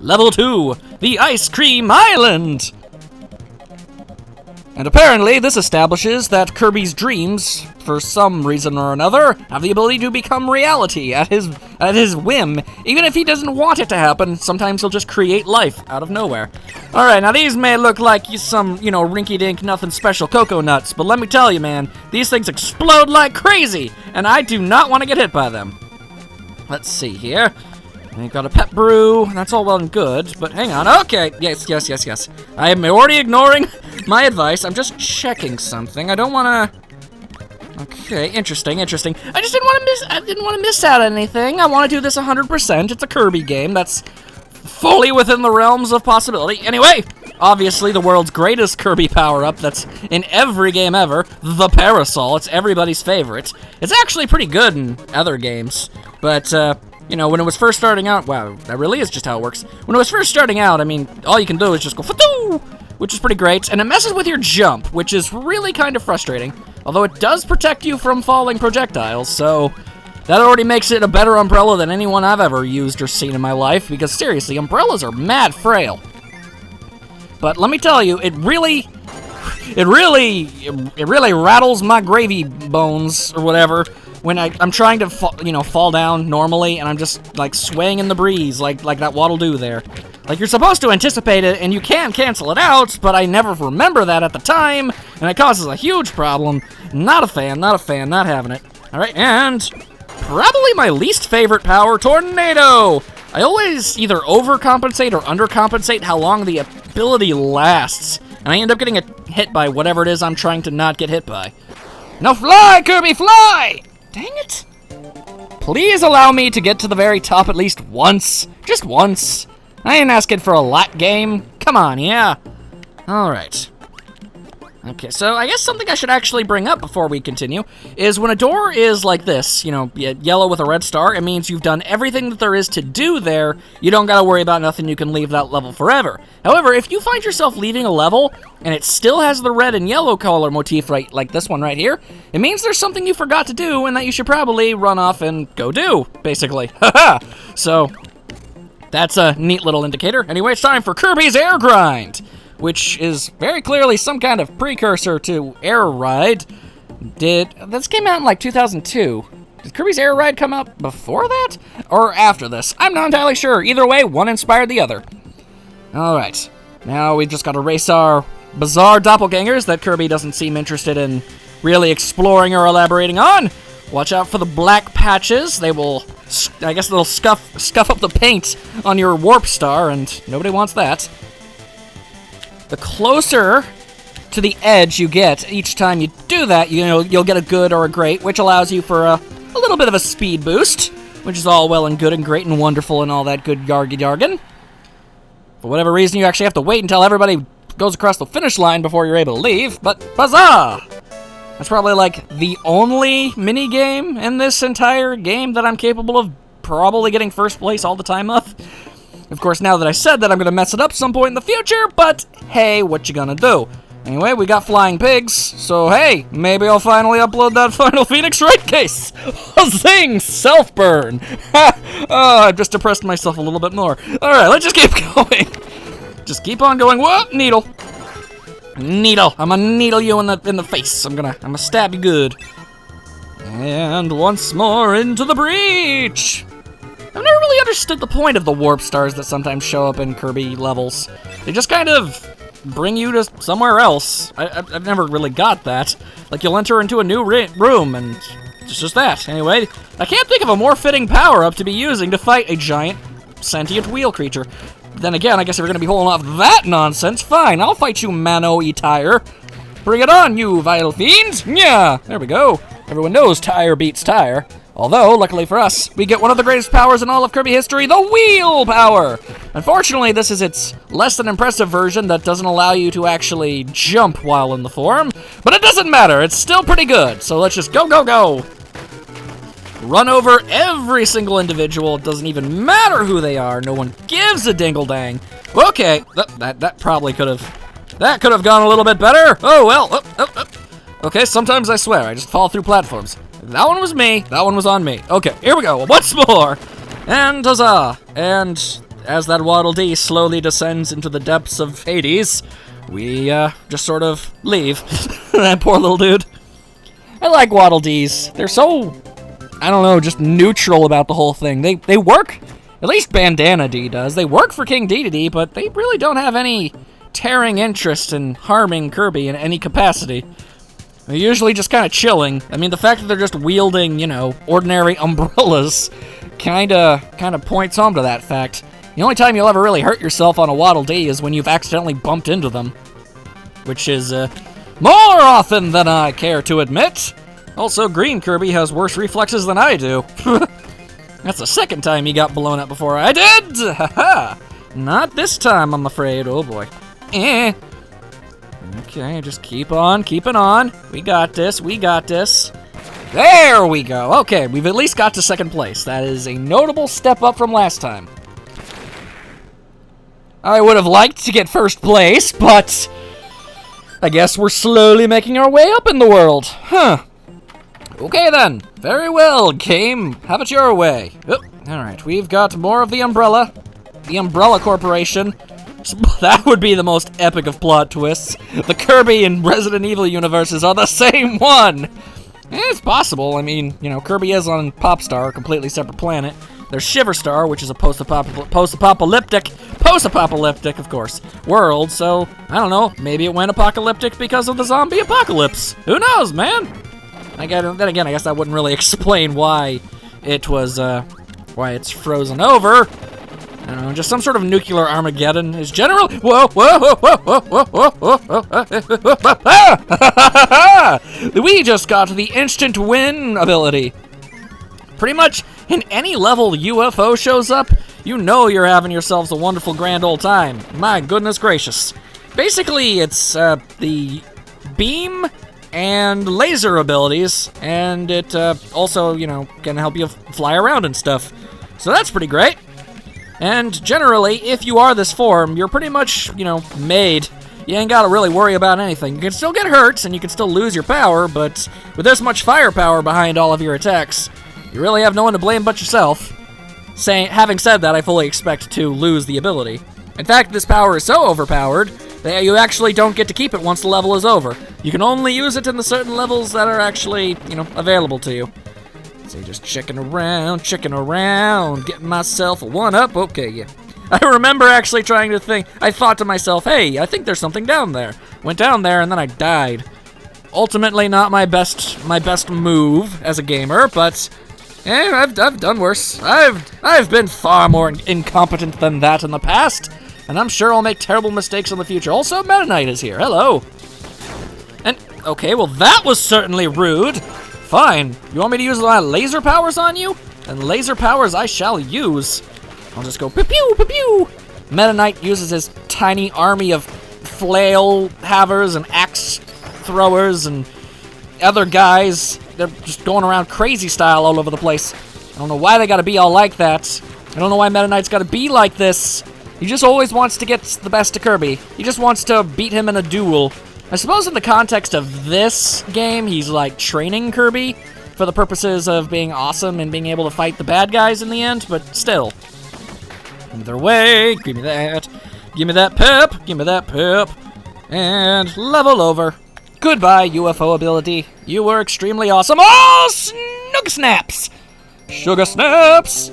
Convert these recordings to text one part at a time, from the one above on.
Level 2, the Ice Cream Island! And apparently, this establishes that Kirby's dreams, for some reason or another, have the ability to become reality at his whim. Even if he doesn't want it to happen, sometimes he'll just create life out of nowhere. Alright, now these may look like some, rinky-dink, nothing special cocoa nuts, but let me tell you, man, these things explode like crazy, and I do not want to get hit by them. Let's see here. I got a pet brew, that's all well and good, but hang on, okay, yes. I am already ignoring my advice, I'm just checking something, I don't want to... Okay, interesting. I just didn't want to miss out on anything, I want to do this 100%, it's a Kirby game, that's fully within the realms of possibility. Anyway, obviously the world's greatest Kirby power-up that's in every game ever, the Parasol, it's everybody's favorite. It's actually pretty good in other games, but, when it was first starting out, wow, that really is just how it works. When it was first starting out, I mean, all you can do is just go fatoo, which is pretty great, and it messes with your jump, which is really kind of frustrating, although it does protect you from falling projectiles, so that already makes it a better umbrella than anyone I've ever used or seen in my life, because seriously, umbrellas are mad frail. But let me tell you, it really rattles my gravy bones, or whatever, when I'm trying to, fall down normally, and I'm just, like, swaying in the breeze, like that Waddle Dee there. Like, you're supposed to anticipate it, and you can cancel it out, but I never remember that at the time, and it causes a huge problem. Not a fan, not having it. Alright, and probably my least favorite power, Tornado! I always either overcompensate or undercompensate how long the ability lasts, and I end up getting hit by whatever it is I'm trying to not get hit by. Now fly, Kirby, fly! Dang it. Please allow me to get to the very top at least once. Just once. I ain't asking for a lot, game. Come on, yeah. Alright. Okay, so I guess something I should actually bring up before we continue is when a door is like this, yellow with a red star, it means you've done everything that there is to do there. You don't gotta worry about nothing, you can leave that level forever. However, if you find yourself leaving a level and it still has the red and yellow color motif like this one right here, it means there's something you forgot to do and that you should probably run off and go do, basically. Haha! So, that's a neat little indicator. Anyway, it's time for Kirby's Air Grind, which is very clearly some kind of precursor to Air Ride. This came out in like 2002. Did Kirby's Air Ride come out before that? Or after this? I'm not entirely sure. Either way, one inspired the other. Alright, now we've just got to race our bizarre doppelgangers that Kirby doesn't seem interested in really exploring or elaborating on. Watch out for the black patches. They will, I guess they'll scuff up the paint on your warp star, and nobody wants that. The closer to the edge you get each time you do that, you'll get a good or a great, which allows you for a little bit of a speed boost, which is all well and good and great and wonderful and all that good jargon. For whatever reason, you actually have to wait until everybody goes across the finish line before you're able to leave, but huzzah! That's probably like the only mini-game in this entire game that I'm capable of probably getting first place all the time of. Of course, now that I said that, I'm going to mess it up some point in the future, but hey, what you gonna do? Anyway, we got flying pigs, so hey, maybe I'll finally upload that Final Phoenix Raid case! Zing! Self-burn! I've just depressed myself a little bit more. Alright, let's just keep going. Just keep on going. Whoop! Needle! Needle! I'm gonna needle you in the face. I'm gonna stab you good. And once more into the breach! I've never really understood the point of the warp stars that sometimes show up in Kirby levels. They just kind of bring you to somewhere else. I've never really got that. Like, you'll enter into a new room, and it's just that. Anyway, I can't think of a more fitting power-up to be using to fight a giant sentient wheel creature. Then again, I guess if you're gonna be holding off that nonsense, fine, I'll fight you, Mano-E-Tire. Bring it on, you vile fiends! Yeah, there we go. Everyone knows tire beats tire. Although, luckily for us, we get one of the greatest powers in all of Kirby history, the Wheel Power! Unfortunately, this is its less than impressive version that doesn't allow you to actually jump while in the form, but it doesn't matter, it's still pretty good, so let's just go, go, go! Run over every single individual, it doesn't even matter who they are, no one gives a dingle-dang. Okay, that probably could have gone a little bit better. Oh, well, okay, sometimes I swear, I just fall through platforms. That one was me, that one was on me. Okay, here we go, once more! And huzzah! And as that Waddle Dee slowly descends into the depths of Hades, we just sort of leave. That poor little dude. I like Waddle Dees. They're so, I don't know, just neutral about the whole thing. They work, at least Bandana Dee does. They work for King Dedede, but they really don't have any tearing interest in harming Kirby in any capacity. They're usually just kind of chilling. I mean, the fact that they're just wielding, you know, ordinary umbrellas kind of points home to that fact. The only time you'll ever really hurt yourself on a Waddle Dee is when you've accidentally bumped into them, which is more often than I care to admit. Also, Green Kirby has worse reflexes than I do. That's the second time he got blown up before I did! Haha! Not this time, I'm afraid. Oh boy. Okay, just keep on keeping on. We got this, we got this. There we go. Okay, we've at least got to second place. That is a notable step up from last time. I would have liked to get first place, but I guess we're slowly making our way up in the world. Huh. Okay then. Very well, game. Have it your way. Oh, alright, we've got more of the Umbrella. The Umbrella Corporation. That would be the most epic of plot twists. The Kirby and Resident Evil universes are the same one! It's possible. I mean, you know, Kirby is on Popstar, a completely separate planet. There's Shiverstar, which is a post-apocalyptic, of course, world, so, I don't know, maybe it went apocalyptic because of the zombie apocalypse. Who knows, man? Then again, I guess that wouldn't really explain why it was, why it's frozen over. I don't know, just some sort of nuclear Armageddon is general. Whoa, whoa, whoa, whoa, whoa, whoa, whoa, whoa. We just got the instant win ability. Pretty much in any level UFO shows up, you know you're having yourselves a wonderful grand old time. My goodness gracious. Basically, it's the beam and laser abilities, and it also, you know, can help you fly around and stuff. So that's pretty great. And generally, if you are this form, you're pretty much, you know, made. You ain't gotta really worry about anything. You can still get hurt, and you can still lose your power, but with this much firepower behind all of your attacks, you really have no one to blame but yourself. Having said that, I fully expect to lose the ability. In fact, this power is so overpowered that you actually don't get to keep it once the level is over. You can only use it in the certain levels that are actually, you know, available to you. So just checking around, getting myself a one-up. Okay, yeah. I remember actually trying to think. I thought to myself, hey, I think there's something down there. Went down there and then I died. Ultimately, not my best move as a gamer, but I've done worse. I've been far more incompetent than that in the past, and I'm sure I'll make terrible mistakes in the future. Also, Meta Knight is here. Hello. And okay, well that was certainly rude. Fine. You want me to use my laser powers on you? And laser powers I shall use. I'll just go pew-pew, pew-pew. Meta Knight uses his tiny army of flail havers and axe throwers and other guys. They're just going around crazy style all over the place. I don't know why they gotta be all like that. I don't know why Meta Knight's gotta be like this. He just always wants to get the best of Kirby. He just wants to beat him in a duel. I suppose in the context of this game, he's like training Kirby for the purposes of being awesome and being able to fight the bad guys in the end, but still. Either way, give me that. Give me that pep. Give me that pep. And level over. Goodbye, UFO ability. You were extremely awesome. Oh, Snook Snaps! Sugar Snaps!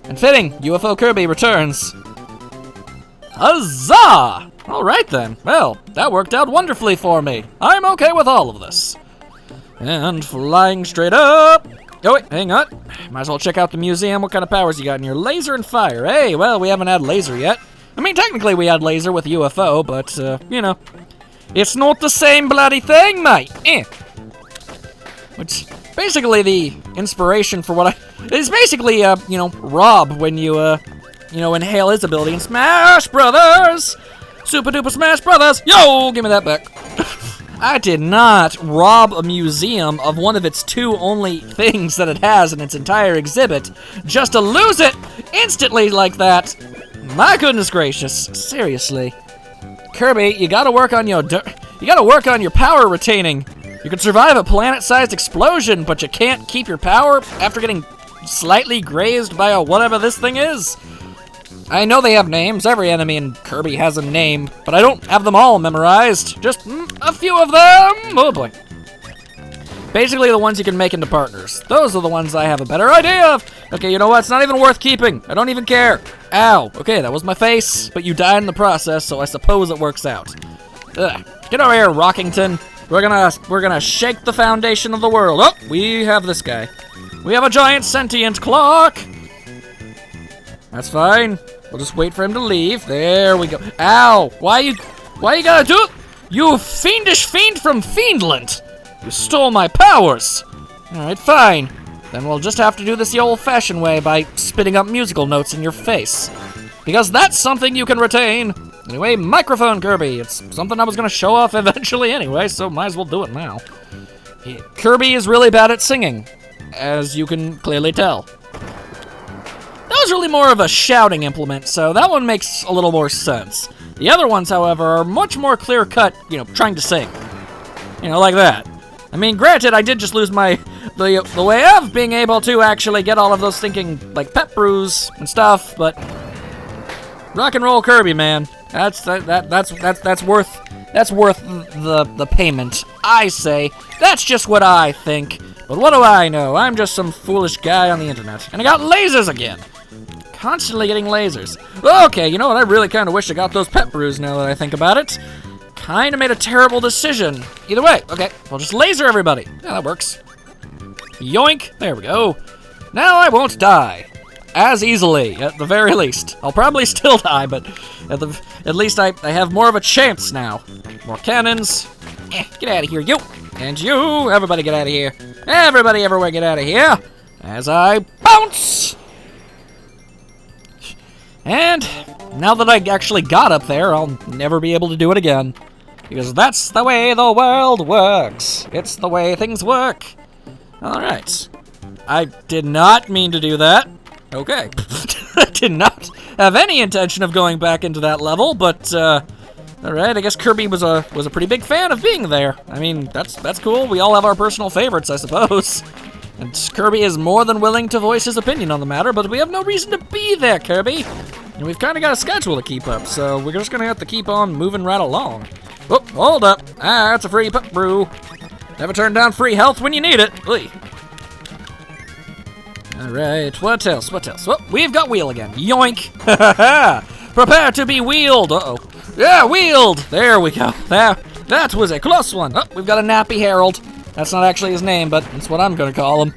And fitting, UFO Kirby returns. Huzzah! Alright then. Well, that worked out wonderfully for me. I'm okay with all of this. And flying straight up. Oh, wait, hang on. Might as well check out the museum. What kind of powers you got in here? Laser and fire. Hey, well, we haven't had laser yet. I mean, technically we had laser with UFO, but, you know. It's not the same bloody thing, mate. Which, basically the inspiration for what I... It's basically, you know, Rob when you inhale his ability in Smash Brothers! Super duper Smash Brothers! Yo, give me that back. I did not rob a museum of one of its two only things that it has in its entire exhibit just to lose it instantly like that. My goodness gracious, seriously. Kirby, you gotta work on your power retaining. You can survive a planet-sized explosion, but you can't keep your power after getting slightly grazed by a whatever this thing is. I know they have names. Every enemy in Kirby has a name, but I don't have them all memorized. Just a few of them. Oh boy. Basically the ones you can make into partners. Those are the ones I have a better idea of. Okay, you know what? It's not even worth keeping. I don't even care. Ow. Okay, that was my face, but you died in the process, so I suppose it works out. Ugh. Get over here, Rockington. We're gonna shake the foundation of the world. Oh, we have this guy. We have a giant sentient clock. That's fine. We'll just wait for him to leave. There we go. Ow. Why you gotta do it? You fiendish fiend from Fiendland. You stole my powers! Alright, fine. Then we'll just have to do this the old-fashioned way by spitting up musical notes in your face. Because that's something you can retain! Anyway, microphone Kirby. It's something I was gonna show off eventually anyway, so might as well do it now. Kirby is really bad at singing, as you can clearly tell. That was really more of a shouting implement, so that one makes a little more sense. The other ones, however, are much more clear-cut, trying to sing. Like that. I mean, granted, I did just lose the way of being able to actually get all of those thinking, like, pep brews and stuff, but rock and roll Kirby, man. That's worth the payment. I say, that's just what I think. But what do I know? I'm just some foolish guy on the internet. And I got lasers again. Constantly getting lasers. Okay, you know what? I really kind of wish I got those pep brews now that I think about it. Kind of made a terrible decision. Either way, okay, we'll just laser everybody. Yeah, that works. Yoink, there we go. Now I won't die. As easily, at the very least. I'll probably still die, but at least I have more of a chance now. More cannons. Get out of here, you. And you, everybody get out of here. Everybody everywhere get out of here. As I bounce. And now that I actually got up there, I'll never be able to do it again. Because that's the way the world works. It's the way things work. Alright. I did not mean to do that. Okay. I did not have any intention of going back into that level, but, alright, I guess Kirby was a pretty big fan of being there. I mean, that's cool. We all have our personal favorites, I suppose. And Kirby is more than willing to voice his opinion on the matter, but we have no reason to be there, Kirby. And we've kind of got a schedule to keep up, so we're just going to have to keep on moving right along. Oh, hold up. That's a free pep brew. Never turn down free health when you need it. Oy. Alright, what else? Oh, we've got wheel again. Yoink. Prepare to be wheeled. Uh-oh. Yeah, wheeled. There we go. That was a close one. Oh, we've got a nappy Harold. That's not actually his name, but that's what I'm going to call him.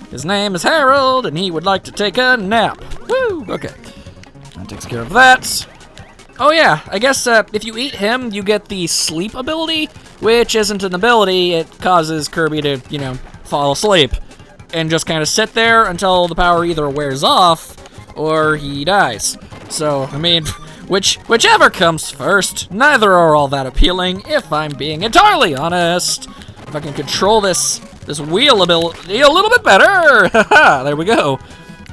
His name is Harold, and he would like to take a nap. Woo! Okay. That takes care of that. Oh yeah, I guess if you eat him, you get the sleep ability, which isn't an ability. It causes Kirby to, fall asleep and just kind of sit there until the power either wears off or he dies. So, I mean, whichever comes first, neither are all that appealing, if I'm being entirely honest. If I can control this wheel ability a little bit better, haha, there we go.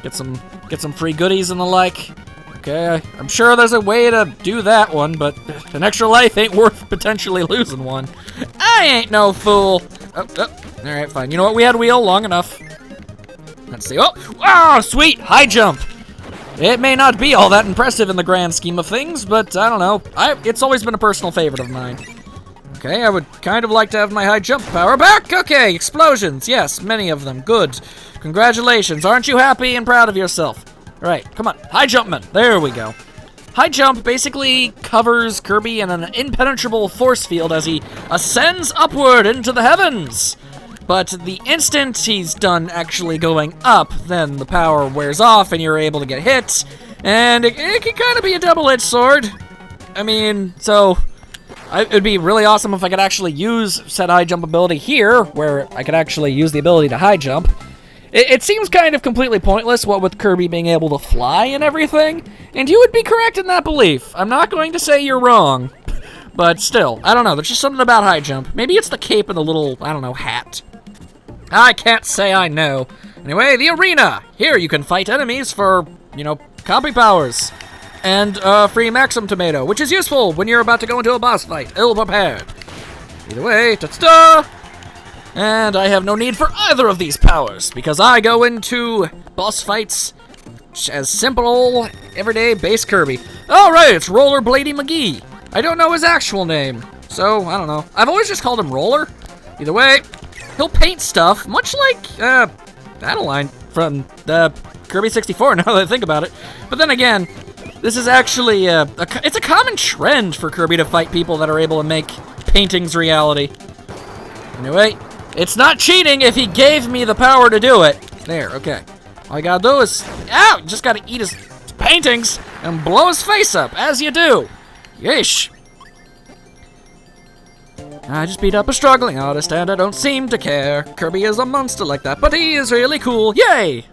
Get some free goodies and the like. Okay, I'm sure there's a way to do that one, but an extra life ain't worth potentially losing one. I ain't no fool. Oh, alright, fine. You know what? We had wheel long enough. Let's see. Oh, sweet! High jump! It may not be all that impressive in the grand scheme of things, but I don't know. It's always been a personal favorite of mine. Okay, I would kind of like to have my high jump power back. Okay, explosions. Yes, many of them. Good. Congratulations. Aren't you happy and proud of yourself? All right, come on. High jumpman. There we go. High jump basically covers Kirby in an impenetrable force field as he ascends upward into the heavens. But the instant he's done actually going up, then the power wears off and you're able to get hit. And it can kind of be a double-edged sword. I mean, so it'd be really awesome if I could actually use said high jump ability here, where I could actually use the ability to high jump. It seems kind of completely pointless, what with Kirby being able to fly and everything, and you would be correct in that belief. I'm not going to say you're wrong, but still, I don't know, there's just something about high jump. Maybe it's the cape and the little, I don't know, hat. I can't say I know. Anyway, the arena! Here you can fight enemies for, copy powers. And free Maxim Tomato, which is useful when you're about to go into a boss fight, ill-prepared. Either way, ta-ta! And I have no need for either of these powers, because I go into boss fights as simple old everyday base Kirby. Alright, it's Rollerblady McGee. I don't know his actual name, so I don't know. I've always just called him Roller. Either way, he'll paint stuff, much like Adeline from the Kirby 64, now that I think about it. But then again, this is actually it's a common trend for Kirby to fight people that are able to make paintings reality. Anyway, it's not cheating if he gave me the power to do it. There, okay. All I gotta do is, ow, you just gotta eat his paintings and blow his face up, as you do. Yeesh. I just beat up a struggling artist and I don't seem to care. Kirby is a monster like that, but he is really cool. Yay!